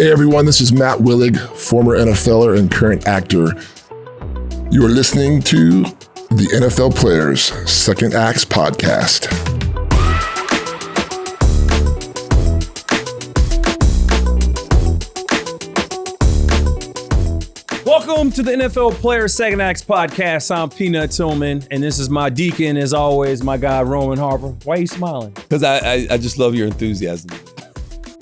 Hey everyone, this is Matt Willig, former NFLer and current actor. You are listening to the NFL Players Second Acts Podcast. Welcome to the NFL Players Second Acts Podcast. I'm Peanut Tillman, and this is my deacon, as always, my guy, Roman Harper. Why are you smiling? Because I just love your enthusiasm.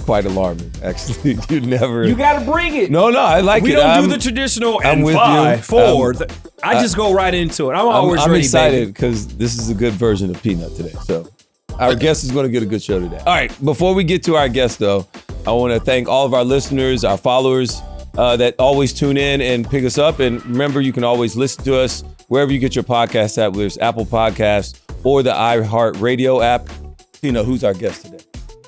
Quite alarming, actually. You gotta bring it. No, I like it. We don't do the traditional and with 5, you. 4. I just go right into it. I'm excited because this is a good version of Peanut today. So our guest is going to get a good show today. All right, before we get to our guest, though, I want to thank all of our listeners, our followers that always tune in and pick us up. And remember, you can always listen to us wherever you get your podcast at, whether it's Apple Podcasts or the iHeart Radio app. Who's our guest today?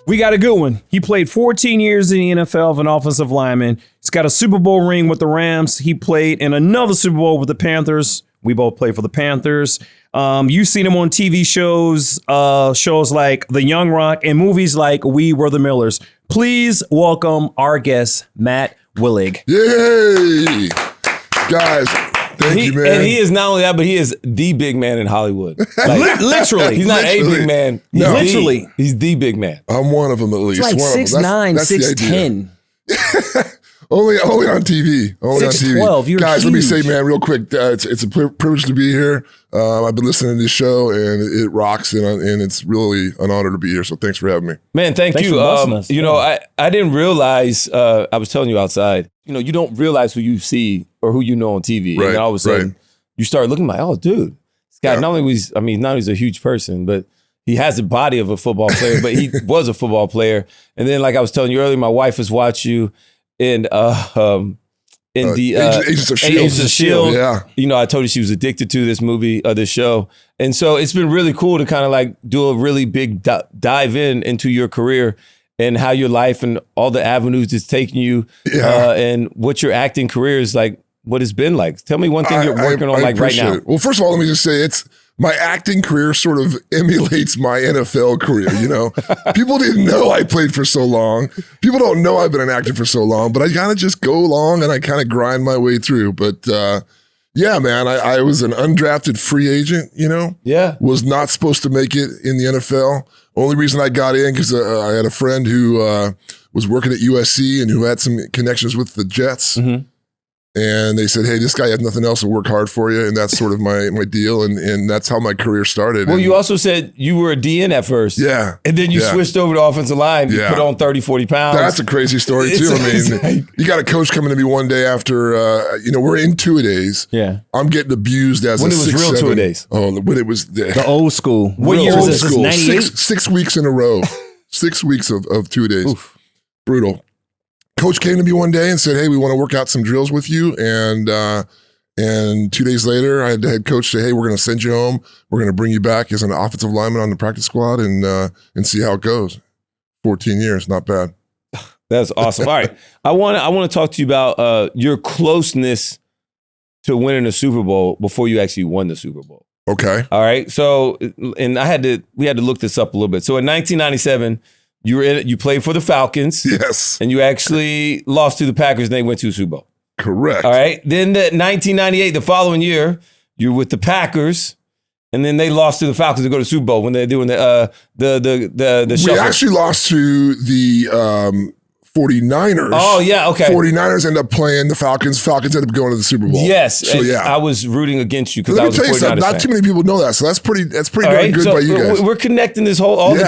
We got a good one. He played 14 years in the NFL as an offensive lineman. He's got a Super Bowl ring with the Rams. He played in another Super Bowl with the Panthers. We both played for the Panthers. You've seen him on TV shows, shows like The Young Rock, and movies like We Were the Millers. Please welcome our guest, Matt Willig. Yay! Guys, thank you, man. And he is not only that, but he is the big man in Hollywood. Like, literally. He's not a big man. He's the big man. I'm one of them at least. It's like 6'9", 6'10". Only on TV. Only 6'12". on TV. You're Guys, huge. let me say, man, real quick, it's a privilege to be here. I've been listening to this show, and it rocks, and it's really an honor to be here. So thanks for having me. Man, thanks you. For busting us. I didn't realize, I was telling you outside, you don't realize who you see or who you know on TV. Right, and then all of a sudden, you start looking like, oh, dude, this guy, not only he's a huge person, but he has the body of a football player, but he was a football player. And then, like I was telling you earlier, my wife has watched you in Agents of S.H.I.E.L.D. Yeah. I told her she was addicted to this movie, this show. And so it's been really cool to kind of like do a really big dive into your career and how your life and all the avenues it's taken you and what your acting career is like, what it's been like. Tell me one thing you're working on like right now. It. Well, first of all, let me just say my acting career sort of emulates my NFL career, People didn't know I played for so long. People don't know I've been an actor for so long, but I kind of just go along and I kind of grind my way through. But yeah, man, I was an undrafted free agent, Yeah. Was not supposed to make it in the NFL. Only reason I got in because I had a friend who was working at USC and who had some connections with the Jets. Mm-hmm. And they said, hey, this guy has nothing else to work hard for you. And that's sort of my deal. And that's how my career started. Well, you also said you were a DN at first. Yeah. And then you switched over to offensive line. You put on 30, 40 pounds. That's a crazy story, too. You got a coach coming to me one day after, we're in two-a-days. Yeah. I'm getting abused as when a 6'7". When it was real two-a-days? Oh, when it was the old school. What year is this? 98? 6 weeks in a row. 6 weeks of 2 days. Oof. Brutal. Coach came to me one day and said, hey, we want to work out some drills with you. And 2 days later, I had the head coach say, hey, we're going to send you home. We're going to bring you back as an offensive lineman on the practice squad and see how it goes. 14 years, not bad. That's awesome. All right. I want to talk to you about your closeness to winning a Super Bowl before you actually won the Super Bowl. Okay. All right. So, and we had to look this up a little bit. So in 1997, you played for the Falcons. Yes. And you actually lost to the Packers and they went to the Super Bowl. Correct. All right. Then 1998, the following year, you're with the Packers and then they lost to the Falcons to go to the Super Bowl when they're doing the shuffle. We actually lost to the 49ers. Oh, yeah, okay. 49ers end up playing the Falcons. Falcons end up going to the Super Bowl. Yes. So, yeah. I was rooting against you because I Let was me a tell you 49ers something. fan. Not too many people know that. So that's pretty right, good so by you guys. We're connecting the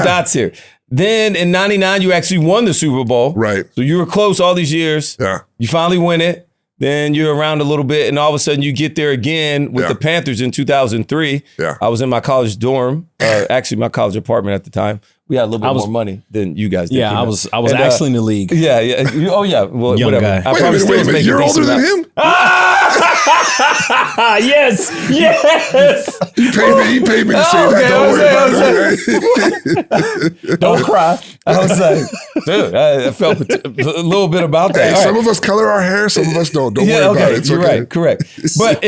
dots here. Then in 99, you actually won the Super Bowl. Right. So you were close all these years. Yeah. You finally win it. Then you're around a little bit, and all of a sudden you get there again with the Panthers in 2003. Yeah. I was in my college dorm, actually my college apartment at the time. We had a little bit more money than you guys did. Yeah, I was actually in the league. Yeah. Oh, yeah. Well, Young whatever. guy. Wait a minute. You're older than him? Yes. He paid me to say that. Don't worry about it. Don't cry. I was like, dude, I felt a little bit about that. Hey, some of us color our hair, some of us don't. Don't worry about it. It's You're okay. right. Correct. But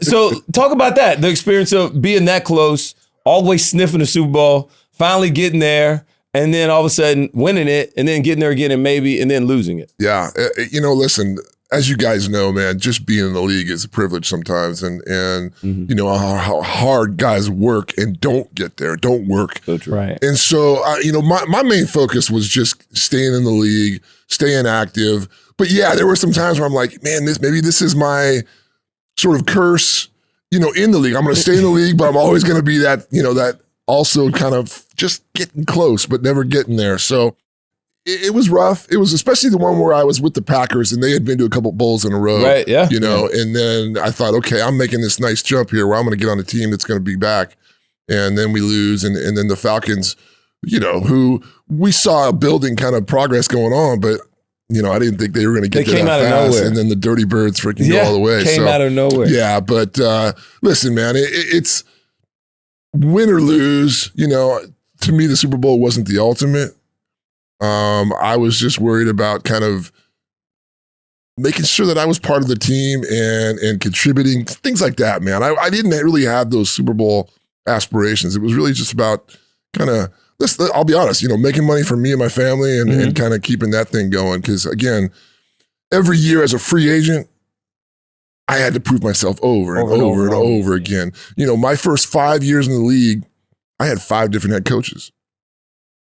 so talk about that. The experience of being that close, always sniffing the Super Bowl, finally getting there, and then all of a sudden winning it, and then getting there again and then losing it. Yeah. Listen, as you guys know, man, just being in the league is a privilege sometimes. And you know, how hard guys work and don't get there, don't work. So true. Right. And so, my main focus was just staying in the league, staying active. But yeah, there were some times where I'm like, man, maybe this is my sort of curse, in the league. I'm going to stay in the league, but I'm always going to be that, that also kind of just getting close, but never getting there. So it was rough. It was especially the one where I was with the Packers and they had been to a couple bowls in a row. Right, yeah. And then I thought, okay, I'm making this nice jump here where I'm going to get on a team that's going to be back. And then we lose. And then the Falcons, who we saw building kind of progress going on, but I didn't think they were going to get there that fast. Nowhere. And then the Dirty Birds freaking go all the way. Came out of nowhere. Yeah, but listen, man, it's win or lose. To me, the Super Bowl wasn't the ultimate. I was just worried about kind of making sure that I was part of the team and contributing, things like that, man. I didn't really have those Super Bowl aspirations. It was really just about kind of, I'll be honest, making money for me and my family and kind of keeping that thing going. Because again, every year as a free agent, I had to prove myself over and over again. My first 5 years in the league, I had 5 different head coaches.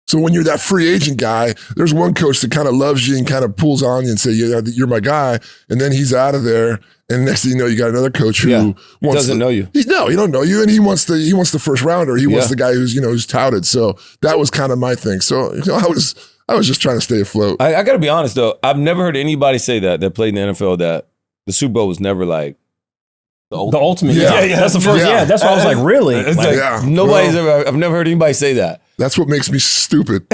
So when you're that free agent guy, there's one coach that kind of loves you and kind of pulls on you and say, yeah, you're my guy. And then he's out of there. And next thing you know, you got another coach who doesn't know you. He don't know you. And he wants the first rounder. He wants the guy who's touted. So that was kind of my thing. So, I was just trying to stay afloat. I got to be honest though. I've never heard anybody say that played in the NFL that the Super Bowl was never like the ultimate. Yeah. That's the first. Yeah. That's why I was like, really? I've never heard anybody say that. That's what makes me stupid.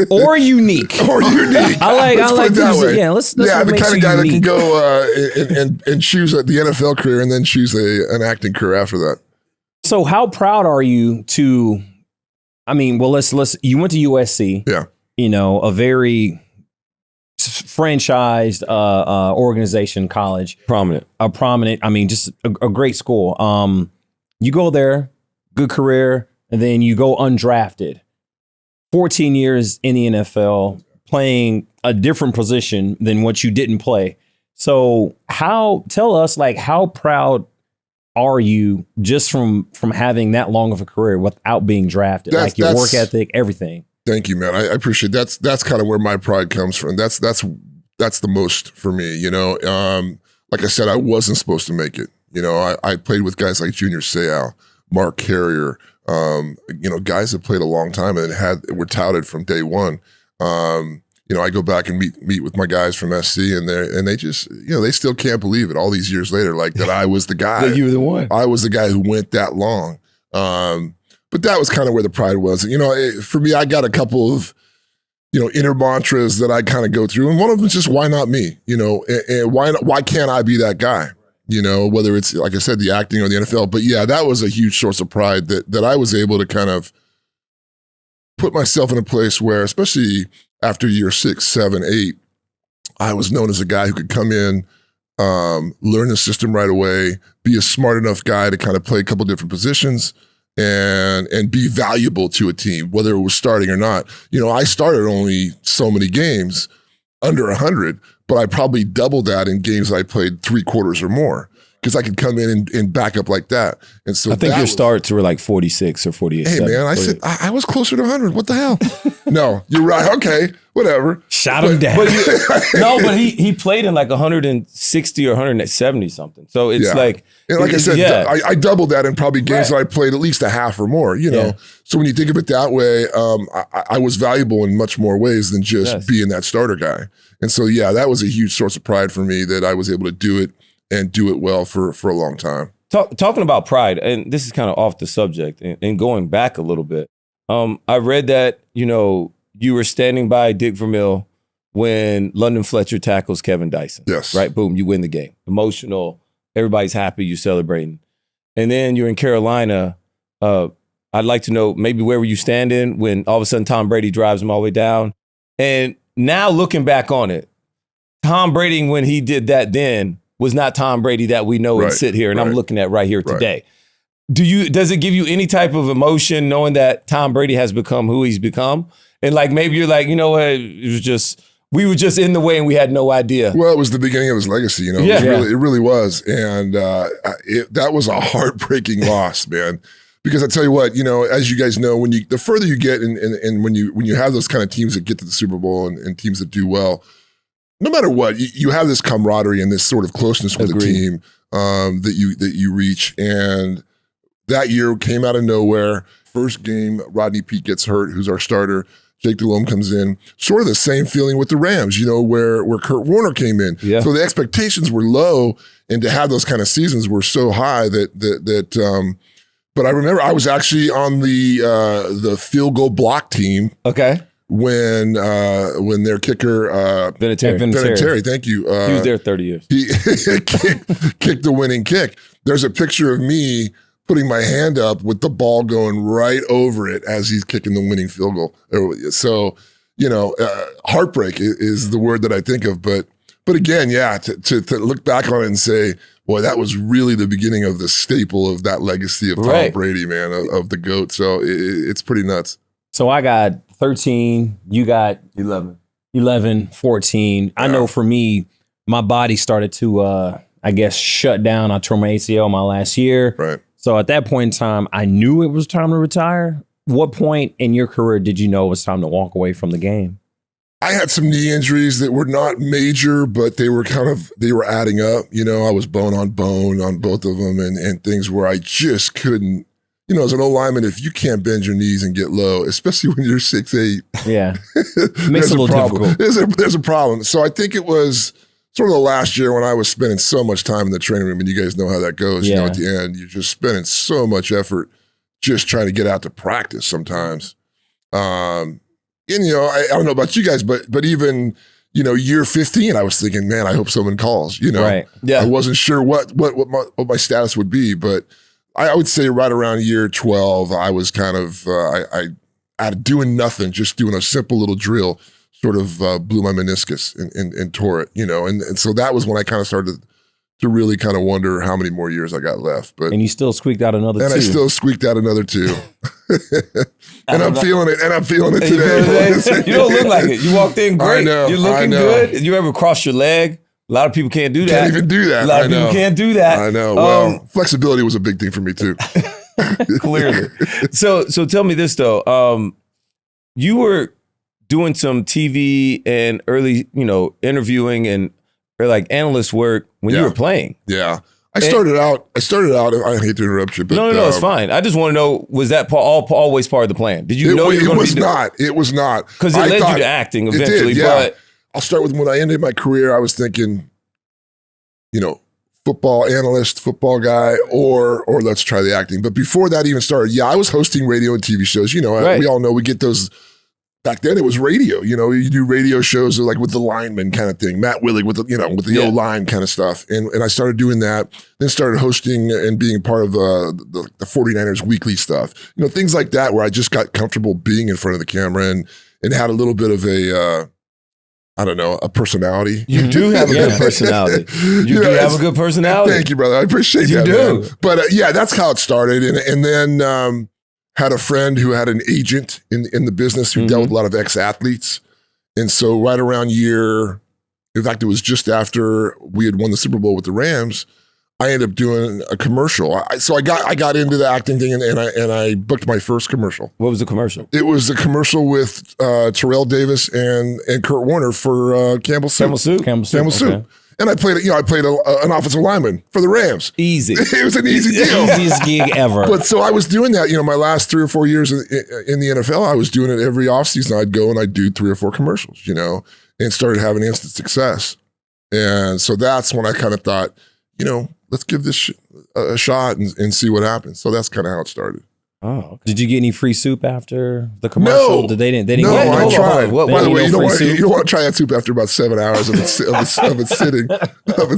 Or unique. I like that way. Yeah, let's the kind of guy that can go and choose the NFL career and then choose an acting career after that. So how proud are you to, let's you went to USC. Yeah. A very franchised organization, college. Prominent. Just a great school. You go there, good career, and then you go undrafted. 14 years in the NFL, playing a different position than what you didn't play. So tell us, how proud are you just from having that long of a career without being drafted? Your work ethic, everything. Thank you, man. I appreciate it. That's kind of where my pride comes from. That's the most for me. Like I said, I wasn't supposed to make it. I played with guys like Junior Seau, Mark Carrier, guys that played a long time and were touted from day one. I go back and meet with my guys from SC and they just, they still can't believe it all these years later, that I was the guy. That you were the one. I was the guy who went that long. But that was kind of where the pride was. For me, I got a couple of, inner mantras that I kind of go through. And one of them is just, why not me? And why can't I be that guy? Whether it's, like I said, the acting or the NFL. But yeah, that was a huge source of pride that I was able to kind of put myself in a place where, especially after year 6, 7, 8, I was known as a guy who could come in, learn the system right away, be a smart enough guy to kind of play a couple different positions and be valuable to a team, whether it was starting or not. I started only so many games, under 100, but I probably doubled that in games that I played 3 quarters or more because I could come in and back up like that. And so I think your starts were like 46 or 48. Hey, man, I said I was closer to 100. What the hell? No, you're right. Okay, whatever. Shot him down. But he played in like 160 or 170 something. So it's and like I said, I doubled that in probably games that I played at least a half or more, So when you think of it that way, I was valuable in much more ways than just being that starter guy. And so, that was a huge source of pride for me that I was able to do it and do it well for a long time. Talking about pride, and this is kind of off the subject and going back a little bit. I read that, you were standing by Dick Vermeil when London Fletcher tackles Kevin Dyson. Yes. Right? Boom, you win the game. Emotional. Everybody's happy. You're celebrating. And then you're in Carolina. I'd like to know maybe where were you standing when all of a sudden Tom Brady drives him all the way down? And now looking back on it, Tom Brady, when he did that then, was not Tom Brady that we know and sit here and I'm looking at right here today. does it give you any type of emotion knowing that Tom Brady has become who he's become? And like maybe you're like, you know what, we were just in the way and we had no idea. Well, it was the beginning of his legacy, it really was. And that was a heartbreaking loss, man. Because I tell you what, as you guys know, the further you get and when you have those kind of teams that get to the Super Bowl and teams that do well, no matter what, you have this camaraderie and this sort of closeness with the team that you reach. And that year came out of nowhere. First game, Rodney Peete gets hurt, who's our starter. Jake Delhomme comes in. Sort of the same feeling with the Rams, where Kurt Warner came in. Yeah. So the expectations were low, and to have those kind of seasons were so high that but I remember I was actually on the field goal block team. Okay. When their kicker Vinatieri, thank you. He was there 30 years. He kicked the winning kick. There's a picture of me putting my hand up with the ball going right over it as he's kicking the winning field goal. So, heartbreak is the word that I think of. But again, yeah, to look back on it and say, boy, that was really the beginning of the staple of that legacy of Tom Brady, man, of the GOAT. So it's pretty nuts. So I got 13, you got 11, 14. I know for me, my body started to, shut down. I tore my ACL my last year. Right. So at that point in time, I knew it was time to retire. What point in your career did you know it was time to walk away from the game? I had some knee injuries that were not major, but they were adding up. I was bone on both of them and things where I just couldn't, as an O-lineman, if you can't bend your knees and get low, especially when you're 6'8", yeah, it makes it a little difficult. There's a problem. So I think it was sort of the last year when I was spending so much time in the training room, and you guys know how that goes. Yeah. At the end, you're just spending so much effort just trying to get out to practice sometimes. And I don't know about you guys, but even year 15, I was thinking, man, I hope someone calls. Right? Yeah, I wasn't sure what my status would be, but I would say right around year 12, I was kind of I doing nothing, just doing a simple little drill, sort of blew my meniscus and tore it, and so that was when I kind of started to really kind of wonder how many more years I got left. But and you still squeaked out another two. And I still squeaked out another two. And I'm feeling it. And I'm feeling it today. You don't look like it. You walked in great. I know. You're looking good. You ever cross your leg? A lot of people can't do that. Can't even do that. A lot of people can't do that. I know. Well, flexibility was a big thing for me too. Clearly. So tell me this though. You were doing some TV and early, interviewing and or like analyst work when you were playing. Yeah. I started out, I hate to interrupt you, but no, it's fine. I just want to know, was that always part of the plan? Did you know you were going to be doing it? It was not. Because it led you to acting eventually. It did, yeah. But I'll start with when I ended my career, I was thinking, football analyst, football guy, or let's try the acting. But before that even started, I was hosting radio and TV shows. Right. We all know we get those. Back then it was radio, you do radio shows like with the lineman kind of thing, Matt Willig with the O-line kind of stuff. And I started doing that, then started hosting and being part of the 49ers weekly stuff, things like that, where I just got comfortable being in front of the camera and had a little bit of a personality. You do have a good personality. You do have a good personality. Thank you, brother. I appreciate that. You do. Man. But that's how it started. And then, had a friend who had an agent in the business who dealt with a lot of ex-athletes. And so right around in fact, it was just after we had won the Super Bowl with the Rams, I ended up doing a commercial. So I got into the acting thing and I booked my first commercial. What was the commercial? It was a commercial with Terrell Davis and Kurt Warner for Campbell Soup. Campbell Soup. And I played an offensive lineman for the Rams. Easy. It was an easy deal. Easiest gig ever. But so I was doing that, my last 3 or 4 years in the NFL, I was doing it every offseason. I'd go and I'd do 3 or 4 commercials, and started having instant success. And so that's when I kind of thought, let's give this a shot and see what happens. So that's kind of how it started. Oh, okay. Did you get any free soup after the commercial? No. They didn't No, get I tried. By the way, you don't want to try that soup after about 7 hours of it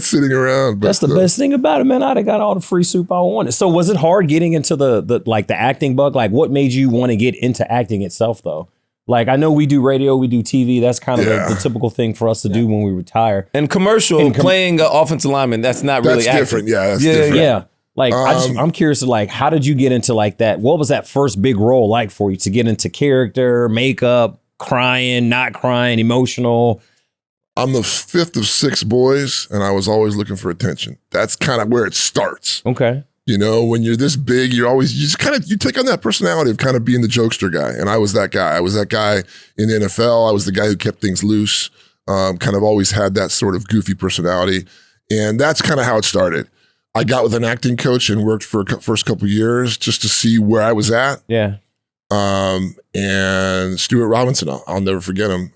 sitting around. But, that's the best thing about it, man. I'd have got all the free soup I wanted. So was it hard getting into the acting bug? Like, what made you want to get into acting itself, though? Like, I know we do radio, we do TV. That's kind of the typical thing for us to do when we retire. And playing offensive lineman, that's not really acting. Different. Yeah, that's different. Yeah. Like, I'm curious to like, how did you get into like that? What was that first big role like for you to get into character, makeup, crying, not crying, emotional? I'm the fifth of 6 boys, and I was always looking for attention. That's kind of where it starts. Okay. You know, when you're this big, you take on that personality of kind of being the jokester guy. And I was that guy. I was that guy in the NFL. I was the guy who kept things loose, kind of always had that sort of goofy personality. And that's kind of how it started. I got with an acting coach and worked for first couple of years just to see where I was at. Yeah. And Stuart Robinson, I'll never forget him.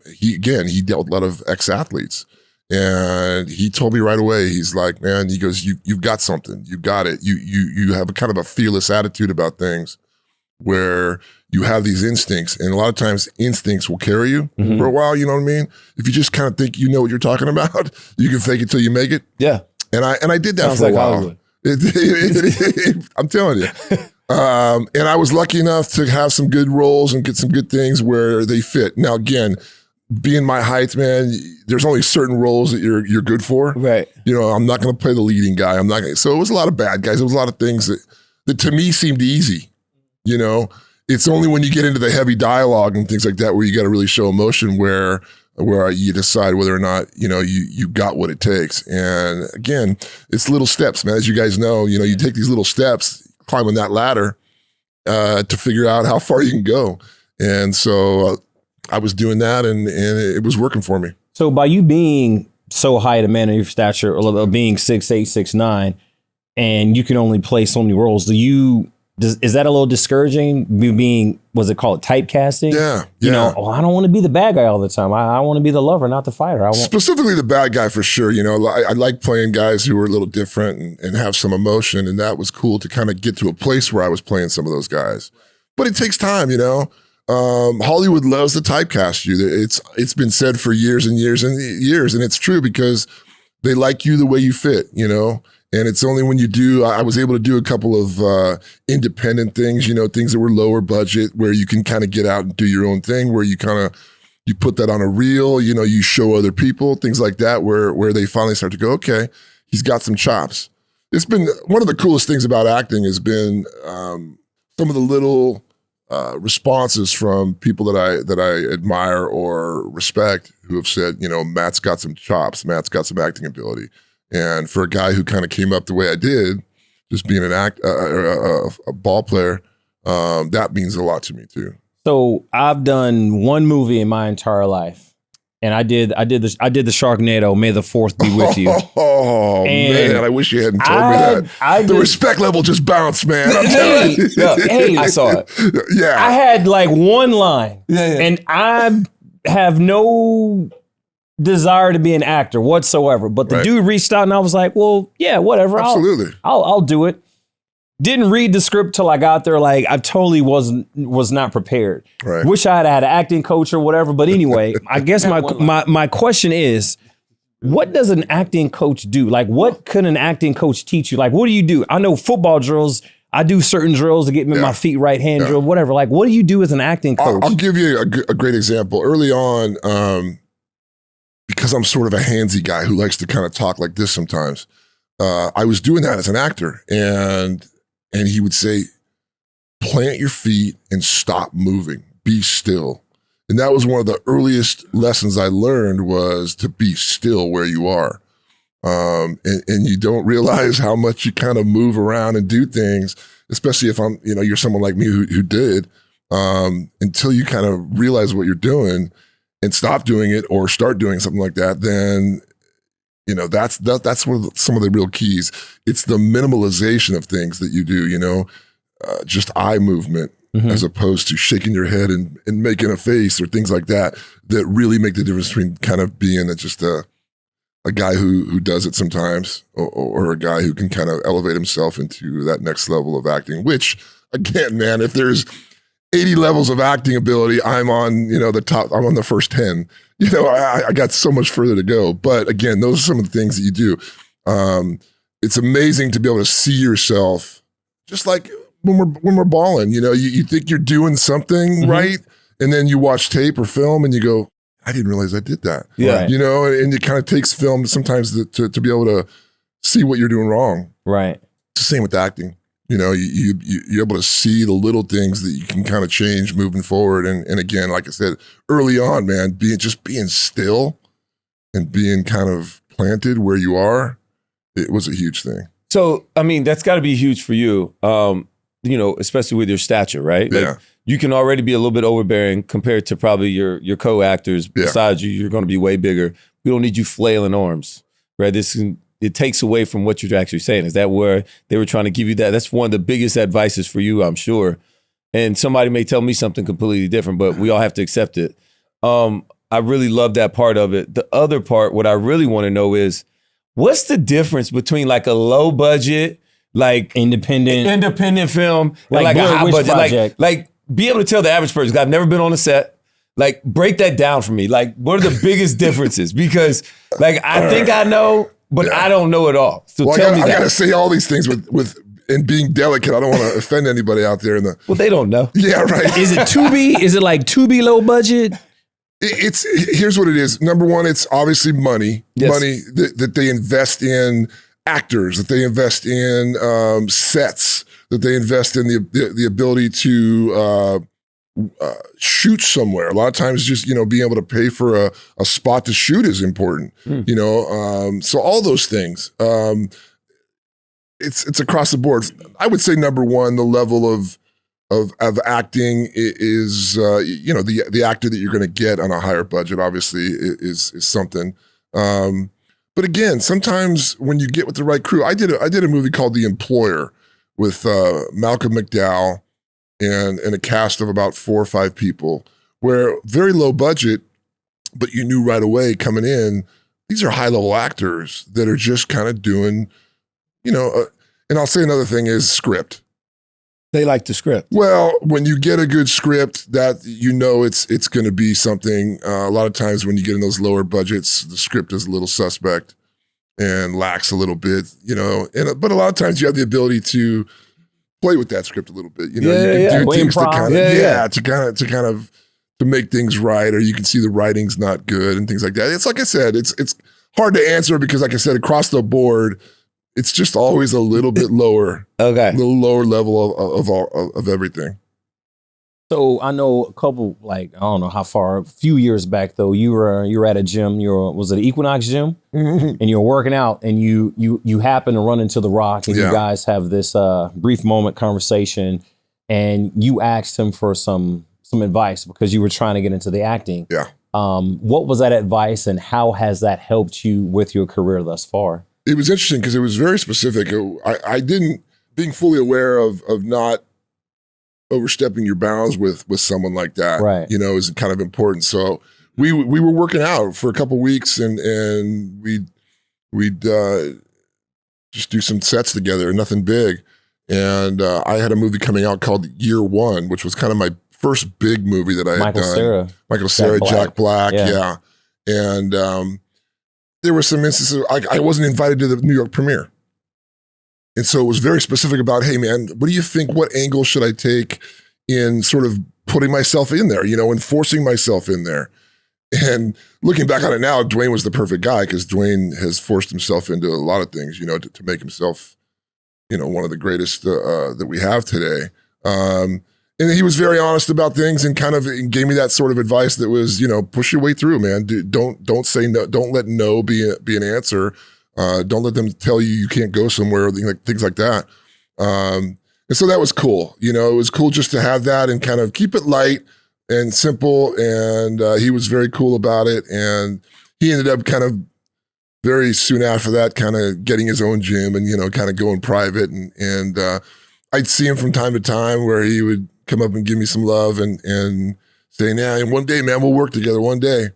He dealt with a lot of ex-athletes. And he told me right away, he's like, man, he goes, you've got something. You got it. You have a kind of a fearless attitude about things where you have these instincts. And a lot of times instincts will carry you for a while, you know what I mean? If you just kind of think you know what you're talking about, you can fake it till you make it. Yeah. And I did that for a while. I'm telling you. And I was lucky enough to have some good roles and get some good things where they fit. Now, again, being my height, man, there's only certain roles that you're good for. Right. You know, I'm not going to play the leading guy. So it was a lot of bad guys. It was a lot of things that to me seemed easy. You know, it's only when you get into the heavy dialogue and things like that where you got to really show emotion where you decide whether or not, you know, you got what it takes. And again, it's little steps, man. As you guys know, you know, you take these little steps climbing that ladder to figure out how far you can go. And so I was doing that and it was working for me. So by you being so high, a man of your stature, or being 6'8", 6'9", and you can only play so many roles, is that a little discouraging? Was it called typecasting? Yeah. You know, I don't want to be the bad guy all the time. I want to be the lover, not the fighter. Specifically the bad guy for sure. You know, I like playing guys who are a little different and have some emotion. And that was cool to kind of get to a place where I was playing some of those guys. But it takes time, you know. Hollywood loves to typecast you. It's been said for years and years and years. And it's true because they like you the way you fit, you know. And it's only when you do, I was able to do a couple of independent things, you know, things that were lower budget where you can kind of get out and do your own thing, where you put that on a reel, you know, you show other people, things like that, where they finally start to go, okay, he's got some chops. It's been one of the coolest things about acting has been some of the little responses from people that I admire or respect who have said, you know, Matt's got some chops, Matt's got some acting ability. And for a guy who kind of came up the way I did, just being a ball player, that means a lot to me too. So I've done one movie in my entire life, and I did the Sharknado. May the 4th be with you. Oh man, I wish you hadn't told me that. The respect level just bounced, man. I'm telling you. Hey, I saw it. Yeah, I had like one line, and I have no desire to be an actor whatsoever, but the dude reached out and I was like, well, yeah, whatever. Absolutely. I'll do it. Didn't read the script till I got there. Like I totally was not prepared. Right. Wish I had an acting coach or whatever. But anyway, I guess my question is, what does an acting coach do? Like what could an acting coach teach you? Like what do you do? I know football drills. I do certain drills to get me my feet right, hand drill, whatever. Like what do you do as an acting coach? I'll give you a great example. Early on, because I'm sort of a handsy guy who likes to kind of talk like this sometimes, I was doing that as an actor. And he would say, plant your feet and stop moving. Be still. And that was one of the earliest lessons I learned was to be still where you are. And you don't realize how much you kind of move around and do things, especially if you're someone like me who did, until you kind of realize what you're doing and stop doing it or start doing something like that, then, you know, that's one of some of the real keys. It's the minimalization of things that you do, you know, just eye movement as opposed to shaking your head and making a face or things like that really make the difference between kind of being just a guy who does it sometimes or a guy who can kind of elevate himself into that next level of acting, which, again, man, if there's 80 levels of acting ability, I'm on, you know, the top, I'm on the first 10. You know, I got so much further to go. But again, those are some of the things that you do. It's amazing to be able to see yourself just like when we're balling, you know, you think you're doing something right. And then you watch tape or film and you go, I didn't realize I did that. Yeah. You know, and it kind of takes film sometimes to be able to see what you're doing wrong. Right. the same with acting. You know, you're able to see the little things that you can kind of change moving forward. And again, like I said, early on, man, being still and being kind of planted where you are, it was a huge thing. So, I mean, that's got to be huge for you, you know, especially with your stature, right? Like, Yeah. you can already be a little bit overbearing compared to probably your co-actors besides you. You're going to be way bigger. We don't need you flailing arms, right? It takes away from what you're actually saying. Is that where they were trying to give you that? That's one of the biggest advices for you, I'm sure. And somebody may tell me something completely different, but we all have to accept it. I really love that part of it. The other part, what I really want to know is, what's the difference between like a low budget, like independent film, and like a high budget? Project. Like be able to tell the average person, 'cause I've never been on a set. Like break that down for me. Like what are the biggest differences? Because like I think I know, but I don't know it all. So tell me that. I gotta say all these things with and being delicate. I don't want to offend anybody out there in the. Well, they don't know. Yeah, right. Is it Tubi? Is it like Tubi low budget? Here's what it is. Number one, it's obviously money. Yes. Money that they invest in actors, that they invest in sets, that they invest in the ability to shoot somewhere. A lot of times just, you know, being able to pay for a spot to shoot is important, you know? So all those things, it's across the board. I would say number one, the level of acting is, you know, the actor that you're going to get on a higher budget, obviously is something. But again, sometimes when you get with the right crew, I did a movie called The Employer with Malcolm McDowell and a cast of about 4 or 5 people, where very low budget, but you knew right away coming in, these are high level actors that are just kind of doing, you know, and I'll say another thing is script. They like the script. Well, when you get a good script, that you know it's going to be something. A lot of times when you get in those lower budgets, the script is a little suspect and lacks a little bit, you know. But a lot of times you have the ability to play with that script a little bit. You know, you can do things to kind of to make things right, or you can see the writing's not good and things like that. It's like I said, it's hard to answer because, like I said, across the board, it's just always a little bit lower. Okay. A little lower level of everything. So I know a couple, like, I don't know how far, a few years back though, you were at a gym, was it Equinox Gym? Mm-hmm. And you're working out and you happen to run into The Rock and you guys have this brief moment conversation and you asked him for some advice because you were trying to get into the acting. Yeah. What was that advice and how has that helped you with your career thus far? It was interesting because it was very specific. I didn't, being fully aware of not overstepping your bounds with someone like that, right, you know, is kind of important. So we were working out for a couple of weeks and we'd just do some sets together, nothing big. And I had a movie coming out called Year One, which was kind of my first big movie that I had done. Michael Cera, Jack Black, yeah. And there were some instances, I wasn't invited to the New York premiere. And so it was very specific about, hey man, what do you think, what angle should I take in sort of putting myself in there, you know, and forcing myself in there. And looking back on it now, Dwayne was the perfect guy because Dwayne has forced himself into a lot of things, you know, to make himself, you know, one of the greatest that we have today. And he was very honest about things and kind of gave me that sort of advice that was, you know, push your way through, man. Don't say no. Don't let no be an answer. Don't let them tell you can't go somewhere, things like that. And so that was cool. You know, it was cool just to have that and kind of keep it light and simple. And he was very cool about it. And he ended up kind of very soon after that, kind of getting his own gym and, you know, kind of going private. And I'd see him from time to time where he would come up and give me some love and saying, yeah, and one day, man, we'll work together one day.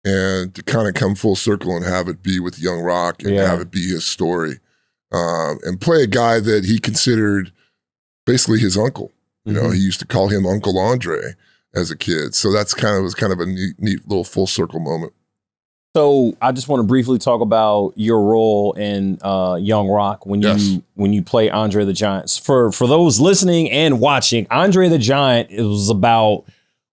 And to kind of come full circle and have it be with Young Rock and have it be his story, and play a guy that he considered basically his uncle. You know, he used to call him Uncle Andre as a kid. So that's was kind of a neat little full circle moment. So I just want to briefly talk about your role in Young Rock when you play Andre the Giant. For those listening and watching, Andre the Giant, it was about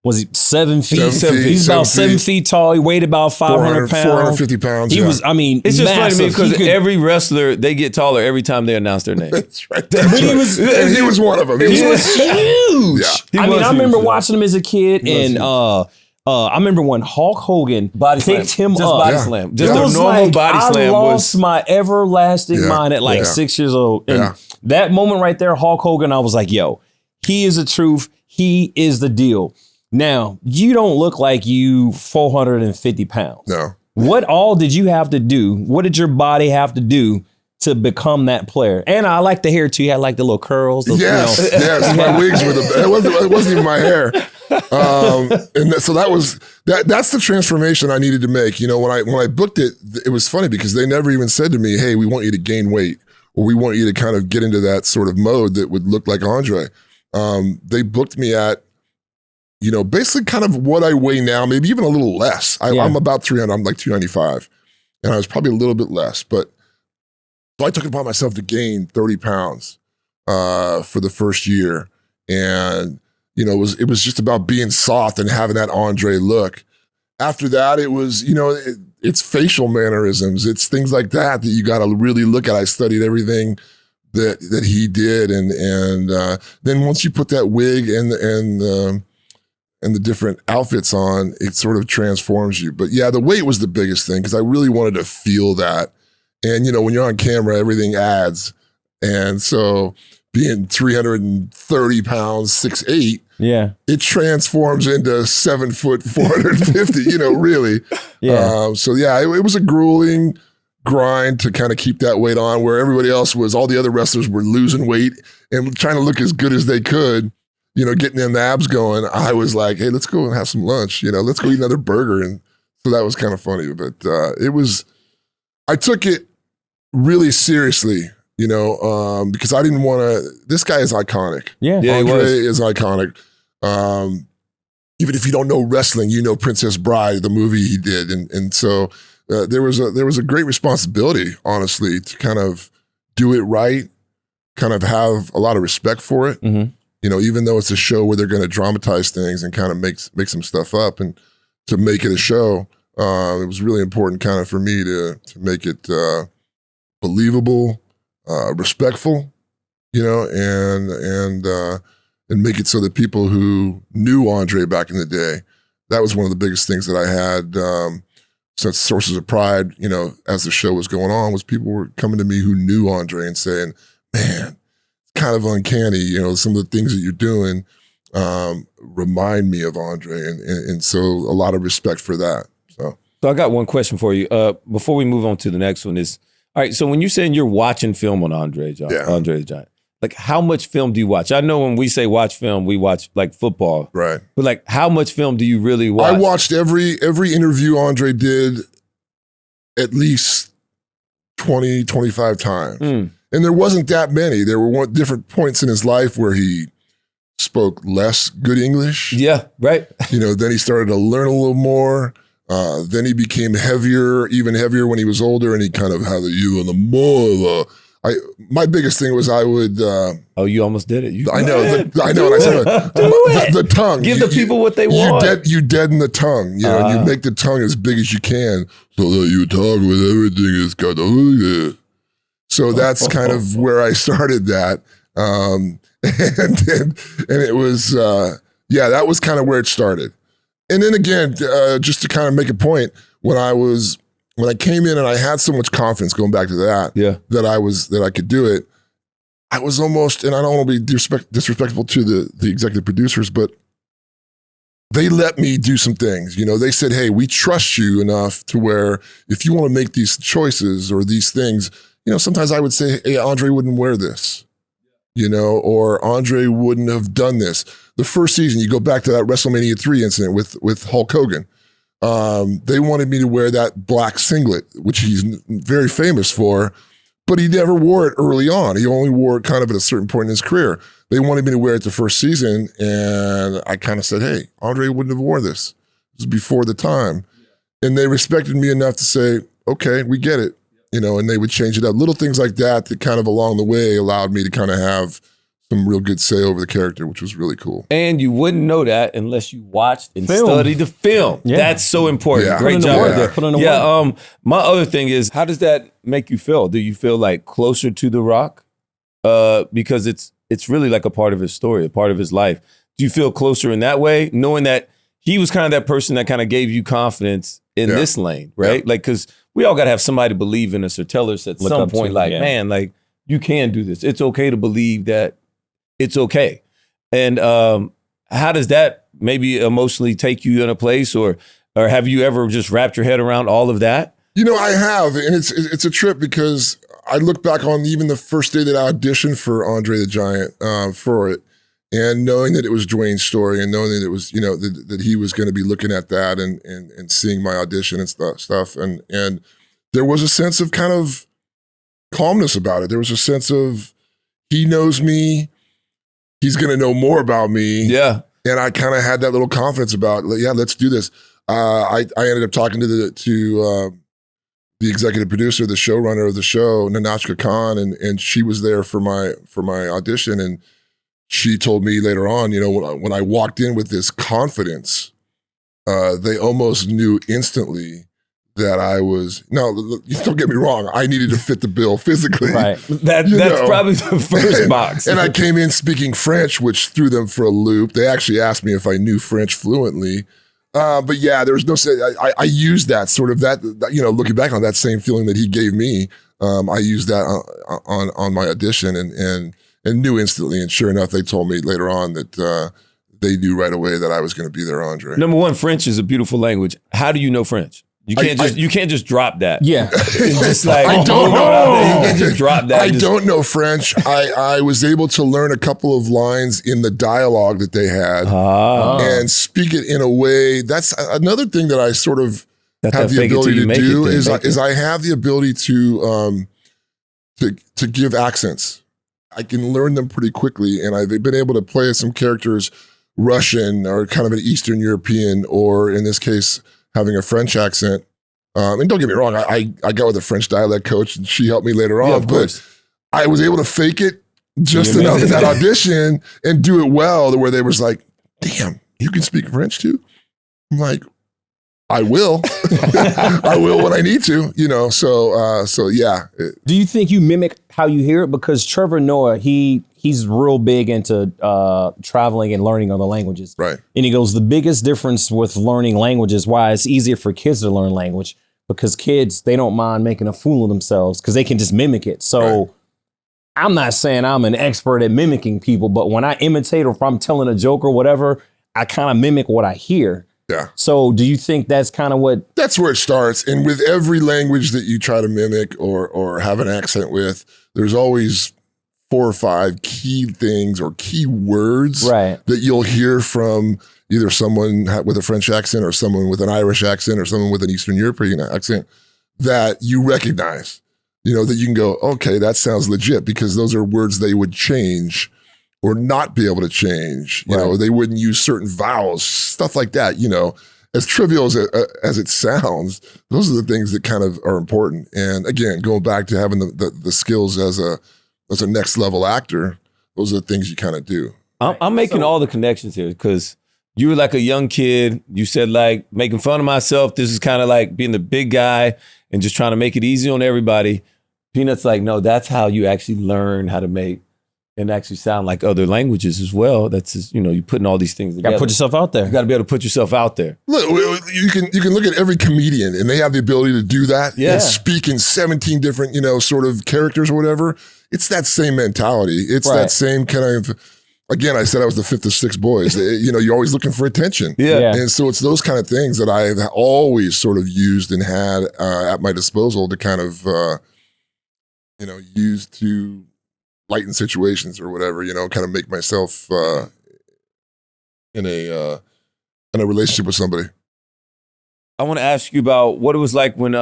was he 7 feet? 7 feet, He's about 7 feet tall. He weighed about 500 pounds. 450 pounds. He was, I mean, It's just funny to me massive. because every wrestler, they get taller every time they announce their name. That's right. But he was, And he was one of them. he was huge. Yeah. I mean, I remember huge. watching him as a kid, and I remember when Hulk Hogan picked him Just up. body Yeah. slam. Just It a was normal like, body I slam lost was. my everlasting Yeah. mind at like Yeah. 6 years old. And Yeah. that moment right there, Hulk Hogan, I was like, yo, he is the truth. He is the deal. Now, you don't look like you 450 pounds. No. What all did you have to do? What did your body have to do to become that player? And I like the hair too. You had like the little curls. Those, Yes, you know. yes. My wigs were it wasn't even my hair. So that's the transformation I needed to make. You know, when I booked it, it was funny because they never even said to me, hey, we want you to gain weight, or we want you to kind of get into that sort of mode that would look like Andre. They booked me at, you know, basically kind of what I weigh now, maybe even a little less. I'm about 300. I'm like 295. And I was probably a little bit less. But so I took it upon myself to gain 30 pounds for the first year. And, you know, it was just about being soft and having that Andre look. After that, it was, you know, it's facial mannerisms. It's things like that you got to really look at. I studied everything that he did. And then once you put that wig and the different outfits on, it sort of transforms you. But yeah, the weight was the biggest thing because I really wanted to feel that. And, you know, when you're on camera, everything adds. And so being 330 pounds, 6'8", Yeah. it transforms into 7 foot, 450, you know, really. Yeah. So yeah, it was a grueling grind to kind of keep that weight on, where everybody else was, all the other wrestlers were losing weight and trying to look as good as they could. You know, getting them abs going, I was like, hey, let's go and have some lunch. You know, let's go eat another burger. And so that was kind of funny. But I took it really seriously, you know, because I didn't want to, this guy is iconic. Yeah. Yeah, he Andre was. is iconic. Even if you don't know wrestling, you know Princess Bride, the movie he did. And so there was a great responsibility, honestly, to kind of do it right, kind of have a lot of respect for it. Mm-hmm. You know, even though it's a show where they're going to dramatize things and kind of make some stuff up, and to make it a show, it was really important kind of for me to make it believable, respectful, you know, and make it so that people who knew Andre back in the day, that was one of the biggest things that I had, such sources of pride, you know, as the show was going on, was people were coming to me who knew Andre and saying, man, kind of uncanny, you know, some of the things that you're doing remind me of Andre, and so a lot of respect for that. So I got one question for you. Before we move on to the next one is, all right, so when you're saying you're watching film on Andre the Giant, like how much film do you watch? I know when we say watch film, we watch like football. right. But like how much film do you really watch? I watched every interview Andre did at least 20, 25 times. Mm. And there wasn't that many. There were different points in his life where he spoke less good English. Yeah, right. You know, then he started to learn a little more. Then he became even heavier when he was older, and he kind of had the you and the more. My biggest thing was I would. Oh, you almost did it. I know. I know. And I said the tongue. Give the people what they want. You deaden the tongue. You know, you make the tongue as big as you can so that you talk with everything is kind of. So that's kind of where I started that. And it was, that was kind of where it started. And then again, just to kind of make a point, when I came in and I had so much confidence, going back to that, that I could do it, I was almost, and I don't want to be disrespectful to the executive producers, but they let me do some things. You know, they said, hey, we trust you enough to where if you want to make these choices or these things, you know, sometimes I would say, hey, Andre wouldn't wear this, you know, or Andre wouldn't have done this. The first season, you go back to that WrestleMania 3 incident with Hulk Hogan. They wanted me to wear that black singlet, which he's very famous for, but he never wore it early on. He only wore it kind of at a certain point in his career. They wanted me to wear it the first season, and I kind of said, hey, Andre wouldn't have worn this. This was before the time. And they respected me enough to say, okay, we get it. You know, and they would change it up. Little things like that kind of along the way allowed me to kind of have some real good say over the character, which was really cool. And you wouldn't know that unless you watched and studied the film. Yeah. That's so important. Yeah. Great job right there. Put in the work. My other thing is, how does that make you feel? Do you feel like closer to The Rock? Because it's really like a part of his story, a part of his life. Do you feel closer in that way, knowing that he was kind of that person that kind of gave you confidence in this lane, right? Yeah. Like, because we all got to have somebody believe in us or tell us at some point, man, like, you can do this. It's okay to believe that it's okay. And how does that maybe emotionally take you in a place, or have you ever just wrapped your head around all of that? You know, I have, and it's a trip because I look back on even the first day that I auditioned for Andre the Giant for it, and knowing that it was Dwayne's story, and knowing that it was, you know, that he was going to be looking at that and seeing my audition and stuff, and there was a sense of kind of calmness about it. There was a sense of, he knows me, he's going to know more about me. Yeah. And I kind of had that little confidence about, yeah, let's do this. I ended up talking to the executive producer, the showrunner of the show, Nanachka Khan, and she was there for my audition. And she told me later on, you know, when I walked in with this confidence, they almost knew instantly that I was, now, don't get me wrong, I needed to fit the bill physically. Right. That's probably the first box. And I came in speaking French, which threw them for a loop. They actually asked me if I knew French fluently. But yeah, there was no, I used that sort of that, you know, looking back on that same feeling that he gave me, I used that on my audition and knew instantly. And sure enough, they told me later on that they knew right away that I was going to be their Andre. Number one, French is a beautiful language. How do you know French? You can't just drop that. Yeah. It's just like, I don't know. You can't just drop that. I don't know French. I was able to learn a couple of lines in the dialogue that they had and speak it in a way. That's another thing that I sort of have the ability to do is I have the ability to give accents. I can learn them pretty quickly, and I've been able to play some characters Russian or kind of an Eastern European, or in this case, having a French accent. And don't get me wrong, I got with a French dialect coach and she helped me later on, but I was able to fake it just enough in that audition and do it well, where they was like, damn, you can speak French too? I'm like, I will. I will when I need to, you know, so yeah. Do you think you mimic how you hear it? Because Trevor Noah, he's real big into traveling and learning other languages. Right. And he goes, the biggest difference with learning languages, why it's easier for kids to learn language, because kids, they don't mind making a fool of themselves because they can just mimic it. So right. I'm not saying I'm an expert at mimicking people, but when I imitate or if I'm telling a joke or whatever, I kind of mimic what I hear. Yeah. So do you think that's kind of what? That's where it starts. And with every language that you try to mimic or have an accent with, there's always 4 or 5 key things or key words right. that you'll hear from either someone with a French accent or someone with an Irish accent or someone with an Eastern European accent that you recognize, you know, that you can go, okay, that sounds legit, because those are words they would change or not be able to change. You know, they wouldn't use certain vowels, stuff like that. You know, as trivial as it sounds, those are the things that kind of are important. And again, going back to having the skills as a next level actor, those are the things you kind of do. I'm making all the connections here because you were like a young kid. You said like making fun of myself. This is kind of like being the big guy and just trying to make it easy on everybody. Peanut's like, no, that's how you actually learn how to make and actually sound like other languages as well. That's just, you know, you're putting all these things together. You gotta put yourself out there. You gotta be able to put yourself out there. Look, you can look at every comedian and they have the ability to do that and speak in 17 different, you know, sort of characters or whatever. It's that same mentality. It's that same kind of, again, I said I was the 5th of 6 boys. You know, you're always looking for attention. Yeah. And so it's those kind of things that I've always sort of used and had at my disposal to kind of, you know, use to lighten situations or whatever, you know, kind of make myself in a relationship with somebody. I want to ask you about what it was like when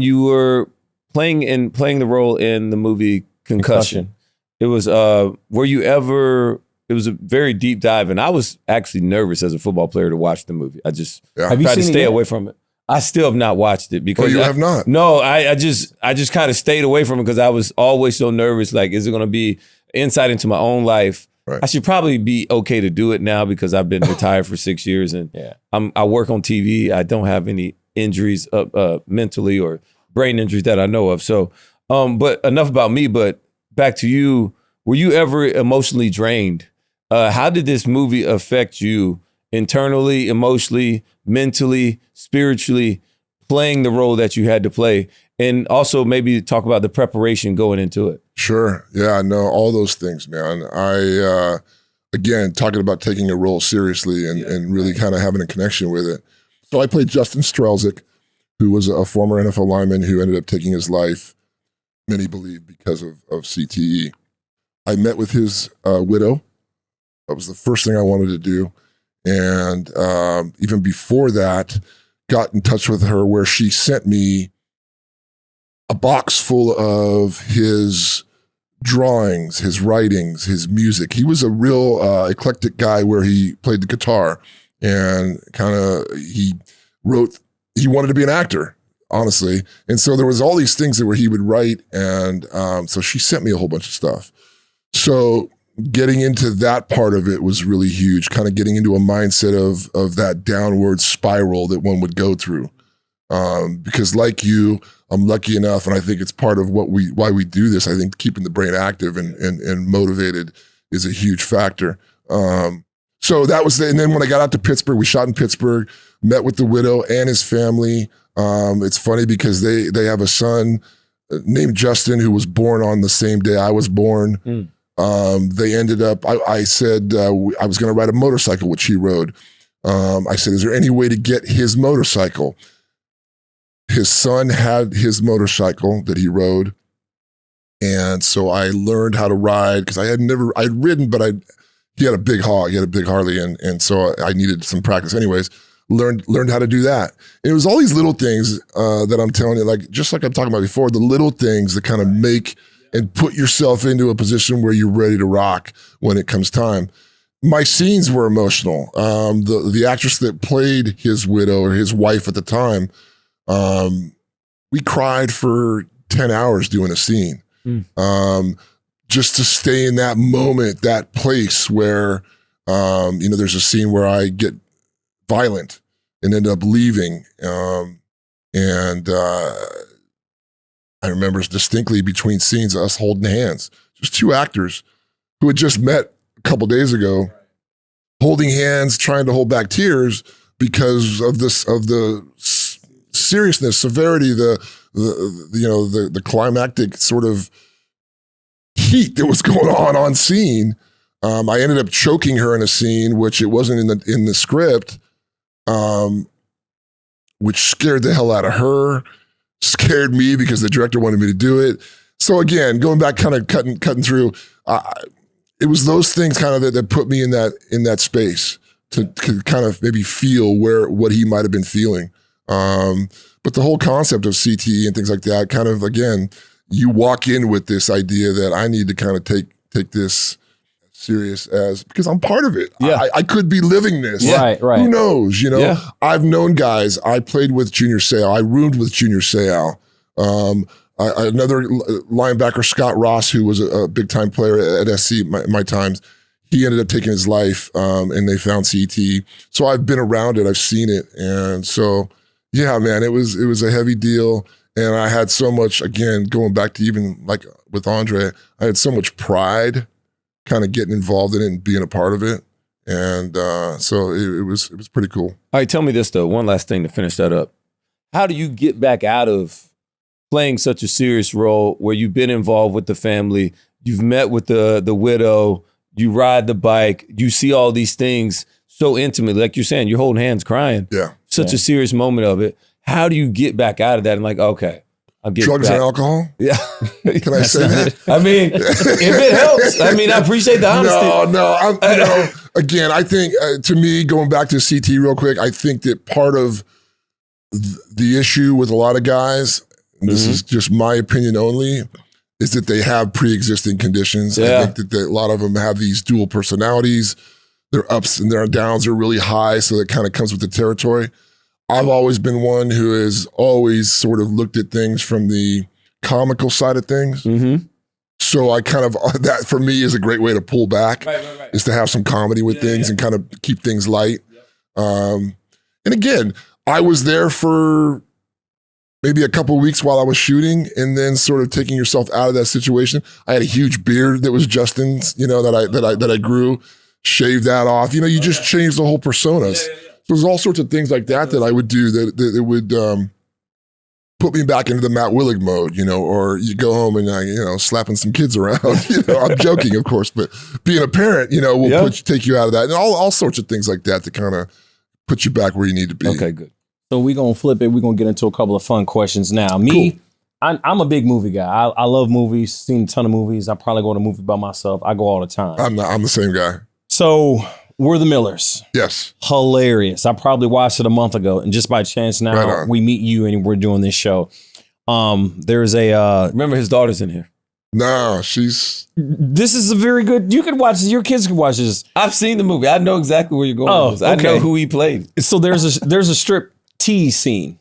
you were playing the role in the movie Concussion. It was were you ever? It was a very deep dive, and I was actually nervous as a football player to watch the movie. I just tried to stay away from it. I still have not watched it because you have not? No, I just kind of stayed away from it because I was always so nervous. Like, is it going to be insight into my own life? Right. I should probably be okay to do it now because I've been retired for 6 years and I work on TV. I don't have any injuries mentally or brain injuries that I know of. So, but enough about me. But back to you. Were you ever emotionally drained? How did this movie affect you internally, emotionally, mentally, spiritually, playing the role that you had to play? And also maybe talk about the preparation going into it. Sure. Yeah, no, all those things, man. I, again, talking about taking a role seriously and really kind of having a connection with it. So I played Justin Strelzik, who was a former NFL lineman who ended up taking his life, many believe, because of CTE. I met with his widow. That was the first thing I wanted to do. And even before that, got in touch with her where she sent me a box full of his drawings, his writings, his music. He was a real eclectic guy where he played the guitar and he wanted to be an actor, honestly. And so there was all these things where he would write. And so she sent me a whole bunch of stuff. So getting into that part of it was really huge, kind of getting into a mindset of that downward spiral that one would go through. Because like you, I'm lucky enough, and I think it's part of why we do this. I think keeping the brain active and motivated is a huge factor. So that was and then when I got out to Pittsburgh, we shot in Pittsburgh, met with the widow and his family. It's funny because they have a son named Justin who was born on the same day I was born. They ended up, I said I was going to ride a motorcycle, which he rode. I said, is there any way to get his motorcycle? His son had his motorcycle that he rode. And so I learned how to ride because I'd ridden, but he had a big hog, he had a big Harley. And so I needed some practice anyways, learned how to do that. And it was all these little things that I'm telling you, like, just like I'm talking about before, the little things that kind of make and put yourself into a position where you're ready to rock when it comes time. My scenes were emotional. The actress that played his widow or his wife at the time, we cried for 10 hours doing a scene. Just to stay in that moment, that place where, there's a scene where I get violent and end up leaving. I remember distinctly between scenes us holding hands, just two actors who had just met a couple days ago, holding hands, trying to hold back tears because of the seriousness, severity, the climactic sort of heat that was going on scene. I ended up choking her in a scene, which it wasn't in the script, which scared the hell out of her. Scared me because the director wanted me to do it. So again, going back, kind of cutting through, it was those things kind of that put me in that space to kind of maybe feel what he might have been feeling. But the whole concept of CTE and things like that, kind of, again, you walk in with this idea that I need to kind of take this serious because I'm part of it. Yeah. I could be living this. Yeah. Right. Who knows? Yeah. I've known guys. I played with Junior Seau. I roomed with Junior Seau. Another linebacker, Scott Ross, who was a big time player at SC my times, he ended up taking his life, and they found CT. So I've been around it. I've seen it. And so, yeah, man, it was a heavy deal. And I had so much, again, going back to even like with Andre, I had so much pride kind of getting involved in it and being a part of it. And so it was pretty cool. All right, tell me this, though. One last thing to finish that up. How do you get back out of playing such a serious role where you've been involved with the family, you've met with the widow, you ride the bike, you see all these things so intimately, like you're saying, you're holding hands, crying. Yeah. Such a serious moment of it. How do you get back out of that and like, okay, I'll get drugs back. and alcohol? Yeah. Can I say that? I mean, if it helps. I mean, I appreciate the honesty. No. Again, I think, to me, going back to CT real quick, I think that part of the issue with a lot of guys, and this is just my opinion only, is that they have pre-existing conditions. Yeah. I think that a lot of them have these dual personalities. Their ups and their downs are really high, so it kind of comes with the territory. I've always been one who has always sort of looked at things from the comical side of things. Mm-hmm. So I kind of, that for me is a great way to pull back, Right. is to have some comedy with things and kind of keep things light. And again, I was there for maybe a couple of weeks while I was shooting, and then sort of taking yourself out of that situation. I had a huge beard that was Justin's, that I grew, shaved that off. You just changed the whole personas. So there's all sorts of things like that I would do that would put me back into the Matt Willig mode, or you go home and slapping some kids around. I'm joking, of course, but being a parent, will take you out of that, and all sorts of things like that to kind of put you back where you need to be. Okay, good. So we're going to flip it. We're going to get into a couple of fun questions now. Me, cool. I'm a big movie guy. I love movies, seen a ton of movies. I probably go to a movie by myself. I go all the time. I'm the same guy. So We're the Millers. Yes. Hilarious. I probably watched it a month ago, and just by chance now we meet you and we're doing this show. There's a... Remember his daughter's in here. No, This is a very good... You can watch this. Your kids can watch this. I've seen the movie. I know exactly where you're going with this. I know who he played. So there's a strip tease scene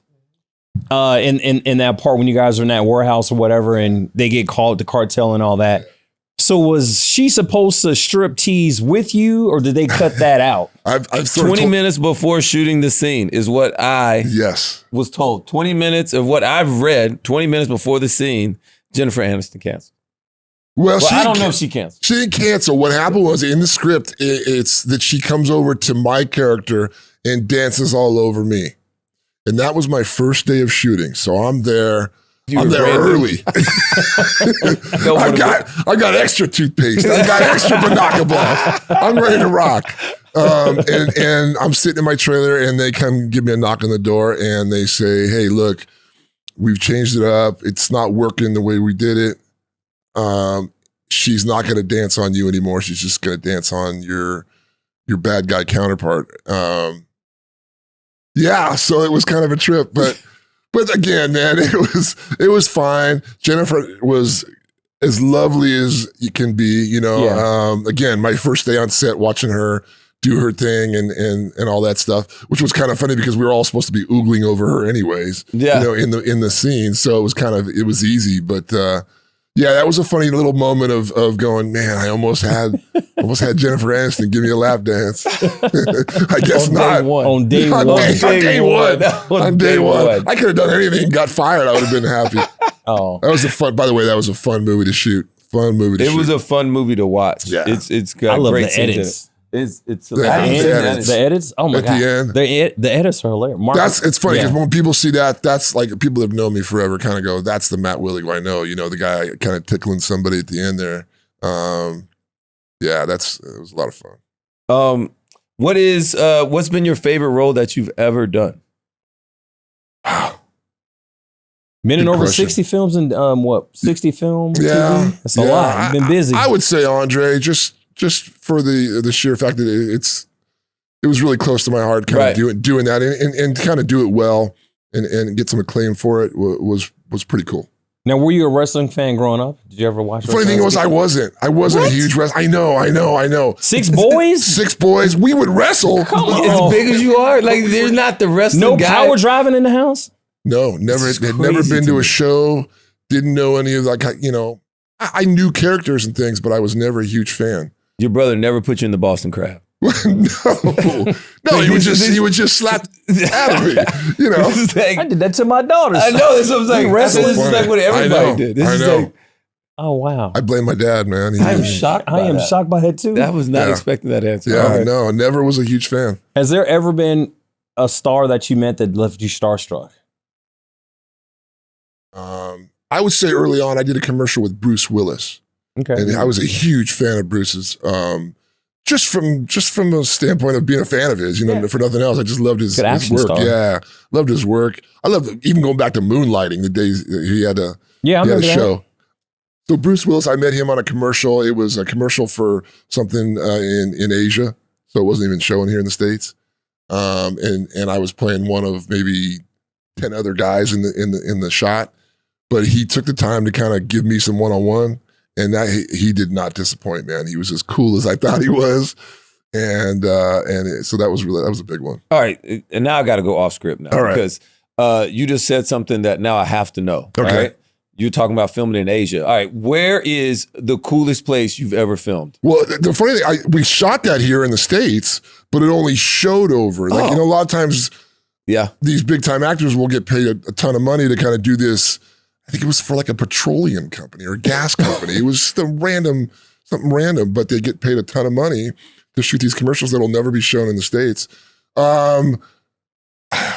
in that part when you guys are in that warehouse or whatever, and they get called the cartel and all that. So was she supposed to strip tease with you, or did they cut that out? I've 20 minutes before shooting the scene is what I was told. 20 minutes of what I've read, 20 minutes before the scene, Jennifer Aniston canceled. Well, I don't know if she canceled. She didn't cancel. What happened was in the script, it's that she comes over to my character and dances all over me. And that was my first day of shooting. So I'm there. I'm there early. I got extra toothpaste. I got extra binoculars. I'm ready to rock. And I'm sitting in my trailer, and they come give me a knock on the door, and they say, "Hey, look, we've changed it up. It's not working the way we did it. She's not going to dance on you anymore. She's just going to dance on your bad guy counterpart." Yeah, so it was kind of a trip, but again, man, it was fine. Jennifer was as lovely as you can be, Again, my first day on set, watching her do her thing and all that stuff, which was kind of funny because we were all supposed to be oogling over her anyways, in the scene. So it was easy, but yeah, that was a funny little moment of going, man, I almost had Jennifer Aniston give me a lap dance. I guess not. On day one. On day one. I could have done anything, got fired, I would have been happy. That was by the way, that was a fun movie to shoot. It was a fun movie to watch. Yeah. It's got great the edits. It's the edits. Oh my God. The edits are hilarious. It's funny because when people see that, that's like people that have known me forever kind of go, that's the Matt Willig I know, the guy kind of tickling somebody at the end there. It was a lot of fun. What's been your favorite role that you've ever done? Been in over 60 films and 60 films? Yeah. TV? That's a lot. You've been busy. I would say, Andre, just for the sheer fact that it was really close to my heart, kind of doing that and kind of do it well and get some acclaim for it was pretty cool. Now, were you a wrestling fan growing up? Did you ever watch wrestling? Funny thing was, I wasn't a huge wrestler. I know. 6 boys? 6 boys. We would wrestle. Come on. As big as you are, like there's not the wrestling guy. No power driving in the house? No, never. Had never been to a show. Didn't know any of I knew characters and things, but I was never a huge fan. Your brother never put you in the Boston Crab. No, he would just slap out of me. I did that to my daughters. I know. This was like wrestling. This is like what everybody did. I know. Oh wow! I blame my dad, man. I am shocked. I am shocked by that too. I was not expecting that answer. Yeah, no, never was a huge fan. Has there ever been a star that you met that left you starstruck? I would say early on, I did a commercial with Bruce Willis. Okay. And I was a huge fan of Bruce's, just from a standpoint of being a fan of his, for nothing else. I just loved his work. Star. Yeah, loved his work. I loved even going back to Moonlighting, the days he had a show. So Bruce Willis, I met him on a commercial. It was a commercial for something in Asia, so it wasn't even showing here in the States. And I was playing one of maybe 10 other guys in the shot, but he took the time to kind of give me some one-on-one. And that he did not disappoint, man. He was as cool as I thought he was. So that was a big one. All right, and now I got to go off script now. All right. Because you just said something that now I have to know. Okay. All right? You're talking about filming in Asia. All right, where is the coolest place you've ever filmed? Well, the funny thing, we shot that here in the States, but it only showed over. Like, a lot of times these big time actors will get paid a ton of money to kind of do this. I think it was for like a petroleum company or a gas company. It was just something random, but they get paid a ton of money to shoot these commercials that'll never be shown in the States.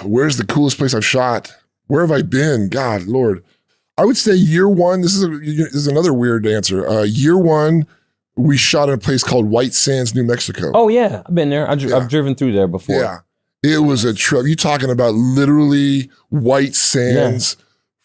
Where's the coolest place I've shot? Where have I been? God, Lord. I would say year one, this is another weird answer. Year one, we shot in a place called White Sands, New Mexico. Oh, yeah. I've been there. I've driven through there before. Yeah. It was a trip. You're talking about literally white sands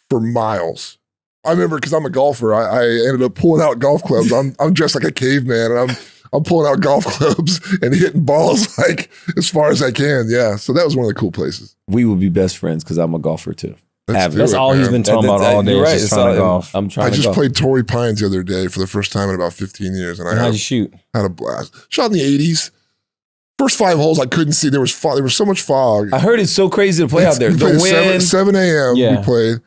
for miles. I remember because I'm a golfer, I ended up pulling out golf clubs. I'm dressed like a caveman, and I'm pulling out golf clubs and hitting balls like as far as I can. Yeah. So that was one of the cool places. We would be best friends because I'm a golfer too. That's all he's been talking about all day. Right. Just trying to golf. I just played Torrey Pines the other day for the first time in about 15 years. And how'd you shoot? Had a blast. Shot in the 80s. First 5 holes I couldn't see. There was so much fog. I heard it's so crazy to play out there. The wind. 7 a.m. We played.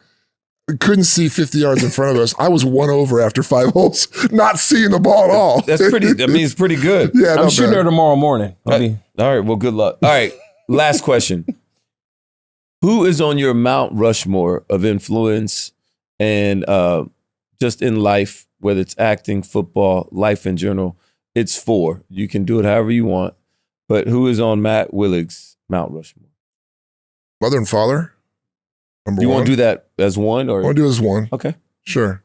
We couldn't see 50 yards in front of us. I was 1 over after 5 holes, not seeing the ball at all. That's pretty, it's pretty good. Yeah, I'm shooting there tomorrow morning. All right, well, good luck. All right, last question. Who is on your Mount Rushmore of influence and just in life, whether it's acting, football, life in general? It's 4. You can do it however you want. But who is on Matt Willig's Mount Rushmore? Mother and father. Number you one. Want to do that as one? Or? I want to do it as one. Okay. Sure.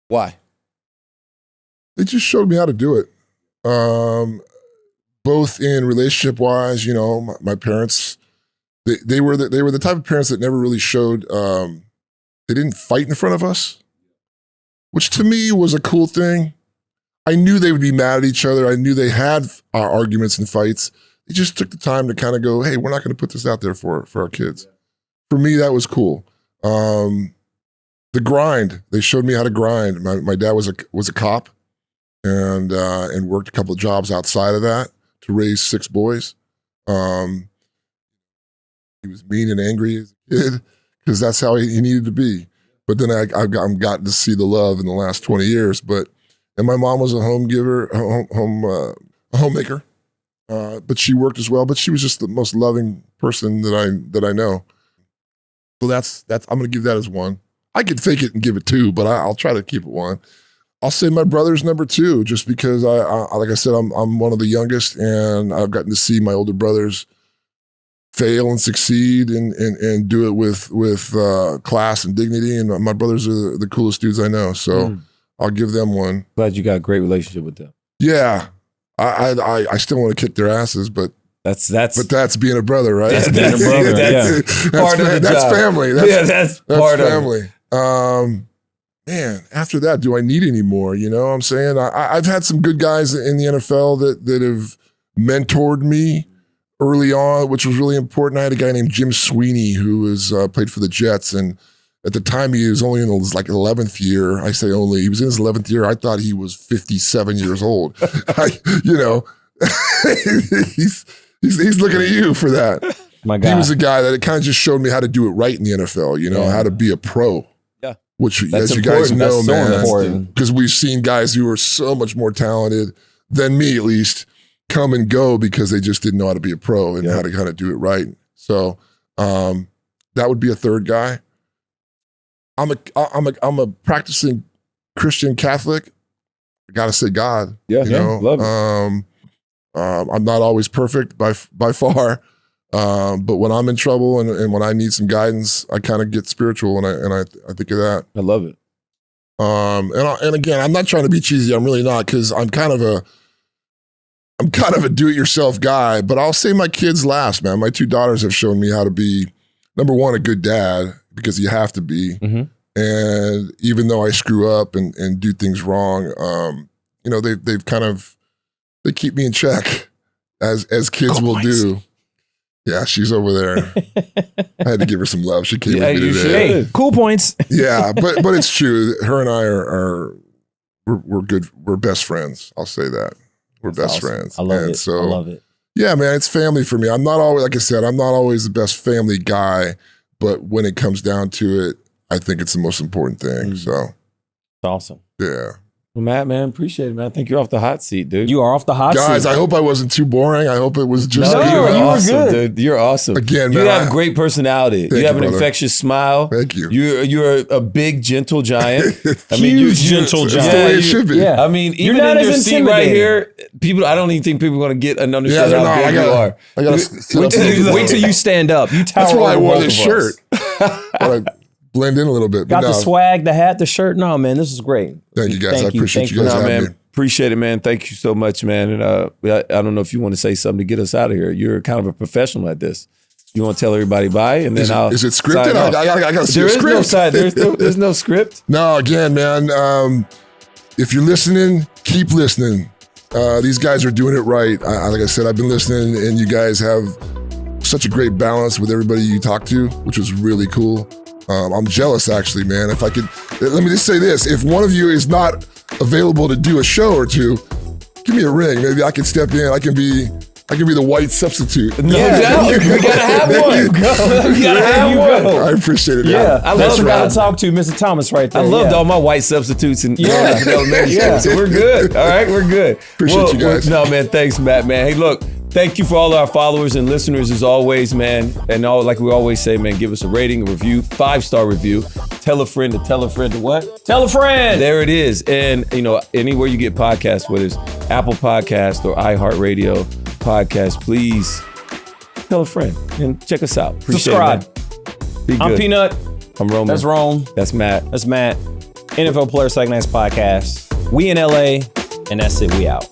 Why? They just showed me how to do it. Both in relationship wise, my parents, they were the type of parents that never really showed, they didn't fight in front of us, which to me was a cool thing. I knew they would be mad at each other. I knew they had arguments and fights. They just took the time to kind of go, hey, we're not going to put this out there for our kids. For me, that was cool. The grind, they showed me how to grind. My dad was a cop and worked a couple of jobs outside of that to raise 6 boys. He was mean and angry as a kid because that's how he needed to be. But then I've gotten to see the love in the last 20 years. And my mom was a home giver, a homemaker. But she worked as well. But she was just the most loving person that I know. So that's I'm going to give that as 1. I could fake it and give it 2, but I'll try to keep it 1. I'll say my brother's number 2, just because I like I said, I'm one of the youngest, and I've gotten to see my older brothers fail and succeed and do it with class and dignity. And my brothers are the coolest dudes I know. So I'll give them 1. Glad you got a great relationship with them. Yeah, I still want to kick their asses, but that's being a brother, right? That's being a brother. That's part of the that's job. Family. That's part family. of it. Man, after that, do I need any more? You know what I'm saying? I've had some good guys in the NFL that have mentored me early on, which was really important. I had a guy named Jim Sweeney who was played for the Jets, and at the time he was only in his 11th year. I say only. He was in his 11th year. I thought he was 57 years old. He's looking at you for that. My God. He was a guy that kind of just showed me how to do it right in the NFL, how to be a pro. Yeah. Which, that's as you guys know, That's so man, because we've seen guys who are so much more talented than me, at least, come and go because they just didn't know how to be a pro and how to kind of do it right. So that would be a third guy. I'm a practicing Christian Catholic. I gotta say God. Love it. I'm not always perfect by far, but when I'm in trouble and when I need some guidance, I kind of get spiritual and I think of that. I love it. And again, I'm not trying to be cheesy. I'm really not, because I'm kind of a do-it-yourself guy. But I'll say my kids last, man. My 2 daughters have shown me how to be, number 1, a good dad, because you have to be. Mm-hmm. And even though I screw up and do things wrong, they've kind of. They keep me in check, as kids will do. Yeah, she's over there. I had to give her some love. She came with me today. Hey, cool points. Yeah, but it's true. Her and I we're good. We're best friends. I'll say that. We're best friends. I love and it. So, I love it. Yeah, man, it's family for me. I'm not always, like I said, I'm not always the best family guy, but when it comes down to it, I think it's the most important thing. So, it's awesome. Yeah. Well, Matt, man, appreciate it, man. I think you're off the hot seat, dude. You are off the hot seat. Guys, I hope I wasn't too boring. I hope it was just. No, you were awesome, good. dude. You're awesome. Again, you man, have great personality. You have an brother. infectious smile. Thank you. You're a big, gentle giant. Huge, gentle That's giant. the way it should be. Yeah. I mean, even not in as your seat right intimidating. here, people. I don't even think people are going to get an understand Yeah, how big you are. I gotta sit Wait up till, a little wait till bit. you stand up. You tower That's why I over wore both this of shirt. us. But I blend in a little bit. Got but the no, swag, the hat, the shirt. No, man, this is great. Thank you guys. I appreciate you Thank guys No, having man, me. appreciate it, man. Thank you so much, man. And I don't know if you want to say something to get us out of here. You're kind of a professional at this. You want to tell everybody bye, and then Is it sign scripted? off. I gotta see There a is no script. side. There's no script. No, again, man. If you're listening, keep listening. These guys are doing it right. Like I said, I've been listening, and you guys have such a great balance with everybody you talk to, which is really cool. I'm jealous, actually, man. If I could, let me just say this: if one of you is not available to do a show or two, give me a ring. Maybe I can step in. I can be the white substitute. No doubt. We gotta have one. We gotta have one. I appreciate it. Yeah, I that's love what I that. gotta talk to Mr. Thomas right there. I loved yeah. all my white substitutes in Yeah. elementary Yeah. school, so we're good. All right, we're good. Appreciate you guys. No, man, thanks, Matt, man. Hey, look, thank you for all our followers and listeners as always, man. And like we always say, man, give us a rating, a review, 5-star review. Tell a friend to tell a friend to what? Tell a friend. There it is. And, anywhere you get podcasts, whether it's Apple Podcast or iHeart Radio Podcast, please tell a friend and check us out. Appreciate Subscribe. it, man. Be good. I'm Peanut. I'm Roman. That's Rome. That's Matt. That's Matt. NFL Player Psych Nights Podcast. We in LA, and that's it. We out.